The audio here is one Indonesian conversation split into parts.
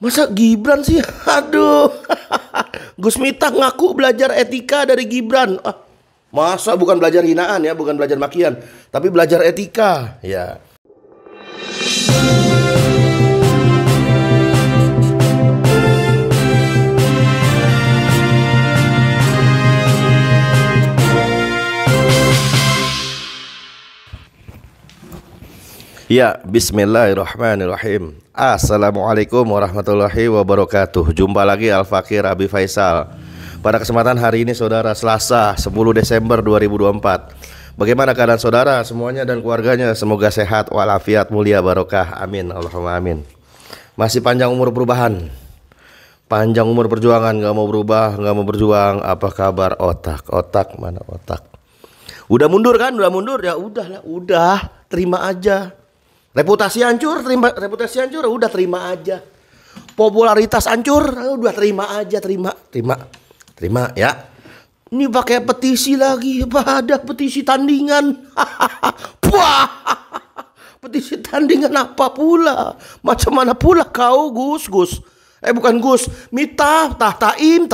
Masa Gibran sih? Aduh. Gus Miftah ngaku belajar etika dari Gibran. Masa bukan belajar hinaan ya, bukan belajar makian, tapi belajar etika ya. Ya, bismillahirrahmanirrahim. Assalamualaikum warahmatullahi wabarakatuh. Jumpa lagi Al-Fakir Abi Faisal. Pada kesempatan hari ini saudara, Selasa 10 Desember 2024. Bagaimana keadaan saudara semuanya dan keluarganya? Semoga sehat walafiat, mulia, barokah. Amin, Allahumma amin. Masih panjang umur perubahan, panjang umur perjuangan, gak mau berubah, gak mau berjuang. Apa kabar otak? Otak mana otak? Udah mundur kan? Udah mundur ya udahlah, udah terima aja. Reputasi hancur, reputasi hancur, udah terima aja. Popularitas hancur, udah terima aja, terima ya. Ini pakai petisi lagi, ada petisi tandingan. Wah, petisi tandingan apa pula? Macam mana pula kau Gus? Bukan Gus, Miftah, Taim.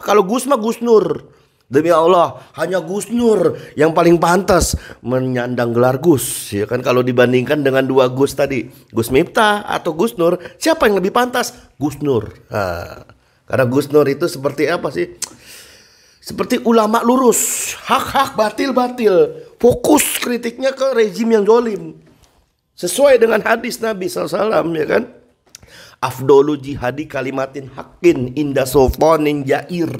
Kalau Gus mah Gus Nur. Demi Allah, hanya Gus Nur yang paling pantas menyandang gelar Gus, ya kan? Kalau dibandingkan dengan dua Gus tadi, Gus Miftah atau Gus Nur, siapa yang lebih pantas? Gus Nur. Karena Gus Nur itu seperti apa sih? Seperti ulama lurus, hak batil, fokus kritiknya ke rezim yang zalim. Sesuai dengan hadis Nabi SAW, ya kan? Afdolu jihadi kalimatin hakin inda sultanin jair.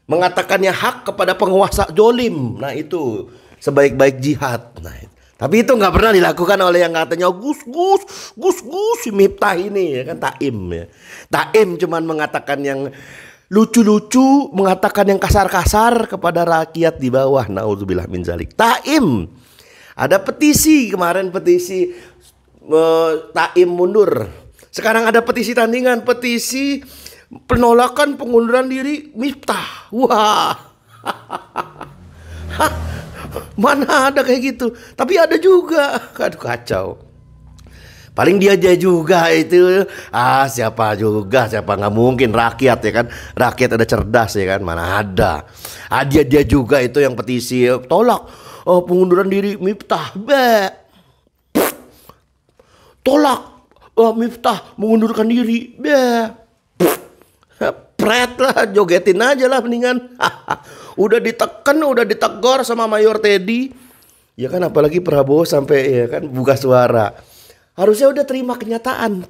Mengatakannya hak kepada penguasa zalim. Nah itu sebaik-baik jihad. Nah, tapi itu nggak pernah dilakukan oleh yang katanya Gus Miftah ini, ya kan? Taim ya. Taim cuman mengatakan yang lucu-lucu, mengatakan yang kasar-kasar kepada rakyat di bawah. Nauzubillah min zalik. Taim. Ada petisi kemarin, petisi Taim mundur. Sekarang ada petisi tandingan, petisi penolakan pengunduran diri Miftah. Wah. Mana ada kayak gitu. Tapi ada juga. Aduh kacau. Paling dia aja juga itu. Siapa nggak mungkin rakyat, ya kan. Rakyat ada cerdas, ya kan. Mana ada. Dia juga itu yang petisi tolak pengunduran diri Miftah. Tolak Miftah mengundurkan diri. Pret lah, jogetin aja lah mendingan. Udah ditekan, udah ditegor sama Mayor Teddy. Ya kan, apalagi Prabowo sampai ya kan buka suara. Harusnya udah terima kenyataan.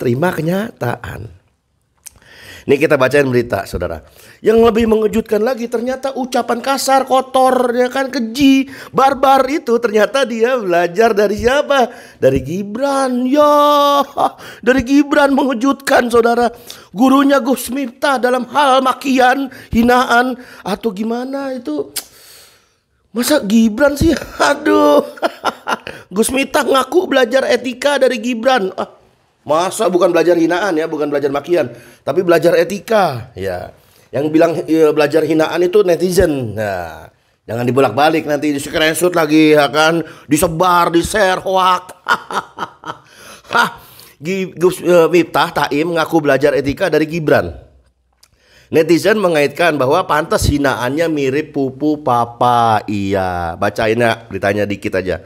Ini kita bacain berita saudara. Yang lebih mengejutkan lagi, ternyata ucapan kasar, kotor, ya kan, keji, barbar itu ternyata dia belajar dari siapa? Dari Gibran. Ya, dari Gibran, mengejutkan saudara. Gurunya Gus Miftah dalam hal makian, hinaan atau gimana itu. Masa Gibran sih? Aduh. Gus Miftah ngaku belajar etika dari Gibran. Masa bukan belajar hinaan ya, bukan belajar makian, tapi belajar etika ya. Yang bilang belajar hinaan itu netizen. Nah, jangan dibolak-balik nanti di screenshot lagi, ya kan, disebar, di-share hoak. Gus Miftah Taim ngaku belajar etika dari Gibran. Netizen mengaitkan bahwa pantas hinaannya mirip pupu papa. Iya, bacain ya, beritanya dikit aja.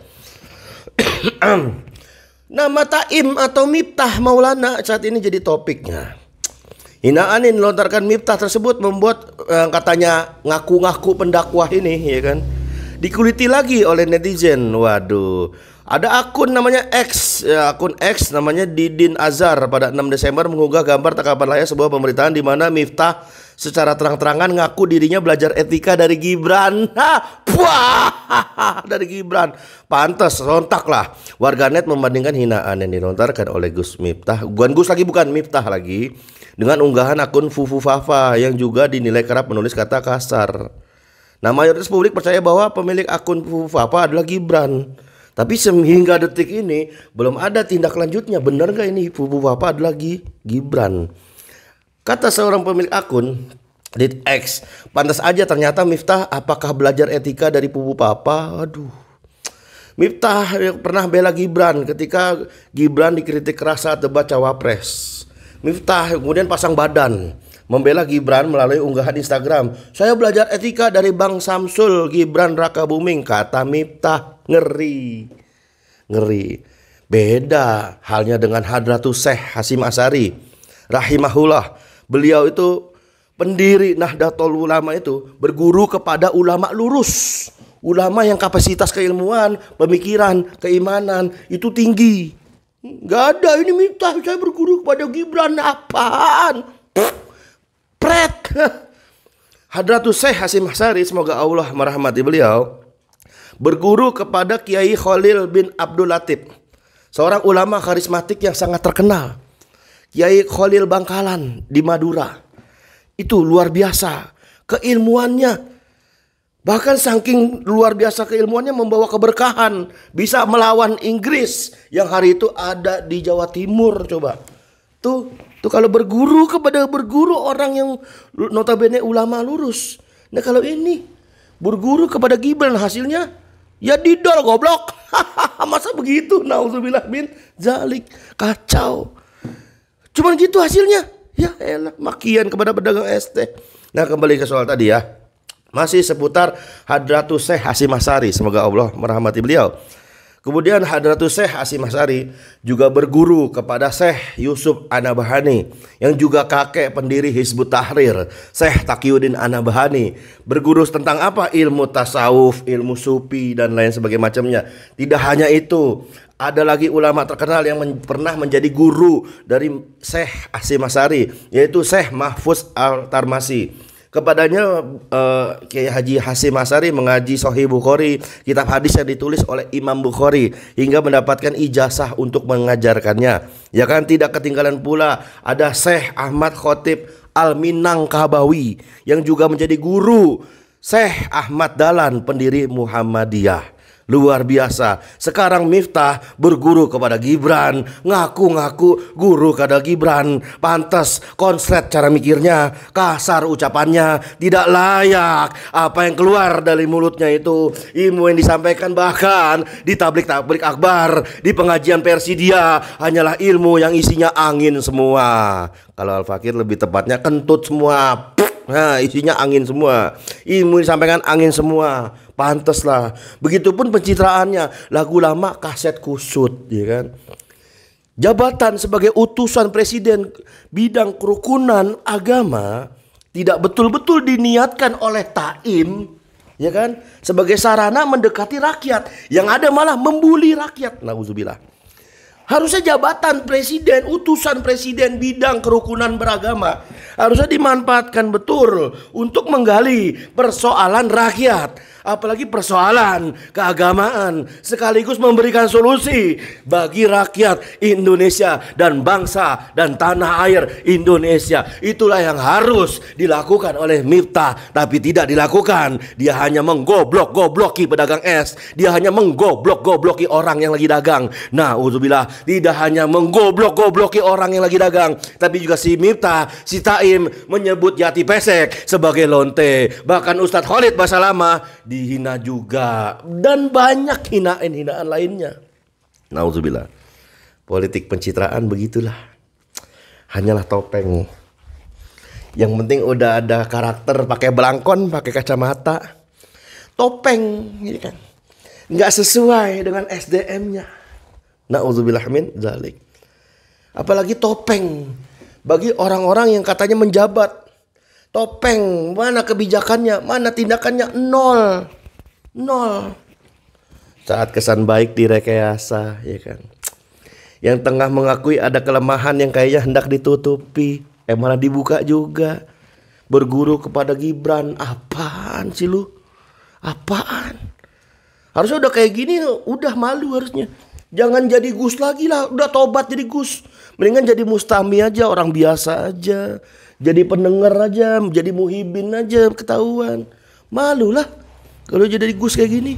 Nama Taim atau Miftah Maulana saat ini jadi topiknya. Hinaan yang dilontarkan Miftah tersebut membuat katanya ngaku-ngaku pendakwah ini, ya kan, dikuliti lagi oleh netizen. Waduh, ada akun namanya X, akun X namanya Didin Azhar pada 6 Desember mengunggah gambar tangkapan layar sebuah pemberitaan di mana Miftah secara terang-terangan ngaku dirinya belajar etika dari Gibran. Dari Gibran. Pantas, sontaklah warganet membandingkan hinaan yang dilontarkan oleh Gus Miftah, bukan Miftah lagi, dengan unggahan akun Fufu Fafa yang juga dinilai kerap menulis kata kasar. Nah, mayoritas publik percaya bahwa pemilik akun Fufu Fafa adalah Gibran. Tapi sehingga detik ini belum ada tindak lanjutnya. Benar gak ini Fufu Fafa adalah Gibran? Kata seorang pemilik akun di X, pantas aja ternyata Miftah apakah belajar etika dari Pupu Papa? Aduh. Miftah pernah bela Gibran ketika Gibran dikritik keras saat debat cawapres. Miftah kemudian pasang badan membela Gibran melalui unggahan Instagram. Saya belajar etika dari Bang Samsul Gibran Raka Buming, kata Miftah. Ngeri. Beda halnya dengan Hadratus Syekh Hasyim Asy'ari rahimahullah. Beliau itu pendiri Nahdlatul Ulama, itu berguru kepada ulama lurus, ulama yang kapasitas keilmuan, pemikiran, keimanan itu tinggi. Gak ada ini Miftah saya berguru kepada Gibran, apaan? Pret. Hadratus Syekh Hasyim Asy'ari, semoga Allah merahmati beliau, berguru kepada Kiai Khalil bin Abdul Latif, seorang ulama karismatik yang sangat terkenal. Kiai Khalil Bangkalan di Madura. Itu luar biasa keilmuannya. Bahkan saking luar biasa keilmuannya membawa keberkahan. Bisa melawan Inggris yang hari itu ada di Jawa Timur. Coba. Tuh kalau berguru kepada orang yang notabene ulama lurus. Nah kalau ini berguru kepada Gibran, hasilnya ya didol goblok. Masa begitu? Nauzubillah min zalik. Kacau. Cuman gitu hasilnya. Ya elah, makian kepada pedagang es teh. Nah kembali ke soal tadi ya. Masih seputar Hadratus Syekh Hasyim Asy'ari, semoga Allah merahmati beliau. Kemudian Hadratus Syekh Hasyim Asy'ari juga berguru kepada Syekh Yusuf An-Nabhani, yang juga kakek pendiri Hizbut Tahrir, Syekh Taqiyuddin An-Nabhani. Berguru tentang apa? Ilmu tasawuf, ilmu sufi dan lain sebagainya macamnya. Tidak hanya itu, ada lagi ulama terkenal yang pernah menjadi guru dari Syekh Hasyim Asy'ari, yaitu Syekh Mahfuz Al-Tarmasi. Kepadanya Kiai Haji Hasyim Asy'ari mengaji Sahih Bukhari, kitab hadis yang ditulis oleh Imam Bukhari, hingga mendapatkan ijazah untuk mengajarkannya. Ya kan, tidak ketinggalan pula ada Syekh Ahmad Khotib Al-Minangkabawi yang juga menjadi guru Syekh Ahmad Dahlan, pendiri Muhammadiyah. Luar biasa. Sekarang Miftah berguru kepada Gibran, ngaku-ngaku guru kepada Gibran. Pantas konslet cara mikirnya, kasar ucapannya, tidak layak. Apa yang keluar dari mulutnya itu, ilmu yang disampaikan bahkan di tablik-tablik akbar, di pengajian Persidia, hanyalah ilmu yang isinya angin semua. Kalau Al-Fakir lebih tepatnya kentut semua. Nah, isinya angin semua. Ilmu disampaikan angin semua. Pantaslah. Begitupun pencitraannya, lagu lama kaset kusut, ya kan. Jabatan sebagai utusan presiden bidang kerukunan agama tidak betul-betul diniatkan oleh Taim, ya kan, sebagai sarana mendekati rakyat, yang ada malah membuli rakyat. Nauzubillah. Harusnya jabatan presiden, utusan presiden bidang kerukunan beragama harusnya dimanfaatkan betul untuk menggali persoalan rakyat, apalagi persoalan keagamaan, sekaligus memberikan solusi bagi rakyat Indonesia dan bangsa dan tanah air Indonesia. Itulah yang harus dilakukan oleh Miftah, tapi tidak dilakukan. Dia hanya menggoblok-gobloki pedagang es. Dia hanya menggoblok-gobloki orang yang lagi dagang. Nah, uzubillah, tidak hanya menggoblok-gobloki orang yang lagi dagang, tapi juga si Miftah, si Taim menyebut Yati Pesek sebagai lonte. Bahkan Ustadz Khalid Basalamah dihina juga, dan banyak hinaan-hinaan lainnya. Nauzubillah. Politik pencitraan begitulah. Hanyalah topeng. Yang penting udah ada karakter, pakai belangkon, pakai kacamata. Topeng, gitu kan. Nggak sesuai dengan SDM-nya. Nauzubillah min dzalik. Apalagi topeng bagi orang-orang yang katanya menjabat. Topeng, mana kebijakannya, mana tindakannya? Nol. Saat kesan baik direkayasa, ya kan. Yang tengah mengakui ada kelemahan yang kayaknya hendak ditutupi, malah dibuka juga. Berguru kepada Gibran, apaan sih lu? Apaan? Harusnya udah kayak gini, udah malu harusnya. Jangan jadi Gus lagi lah, udah tobat jadi Gus. Mendingan jadi Mustami aja, orang biasa aja. Jadi pendengar aja, jadi muhibin aja, ketahuan. Malu lah kalau jadi Gus kayak gini.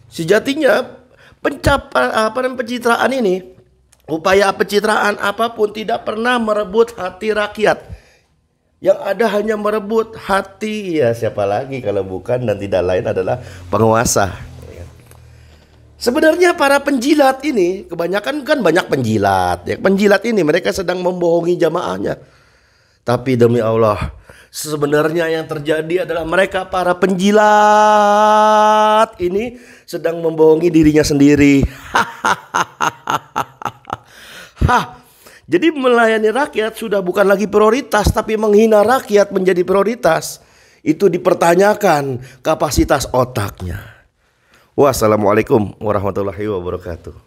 Sejatinya pencitraan ini, upaya pencitraan apapun tidak pernah merebut hati rakyat. Yang ada hanya merebut hati, ya siapa lagi kalau bukan dan tidak lain adalah penguasa. Sebenarnya para penjilat ini, kebanyakan kan banyak penjilat ya. Penjilat ini mereka sedang membohongi jamaahnya. Tapi demi Allah, sebenarnya yang terjadi adalah mereka para penjilat ini sedang membohongi dirinya sendiri. Hah. Jadi melayani rakyat sudah bukan lagi prioritas, tapi menghina rakyat menjadi prioritas. Itu dipertanyakan kapasitas otaknya. Wassalamualaikum warahmatullahi wabarakatuh.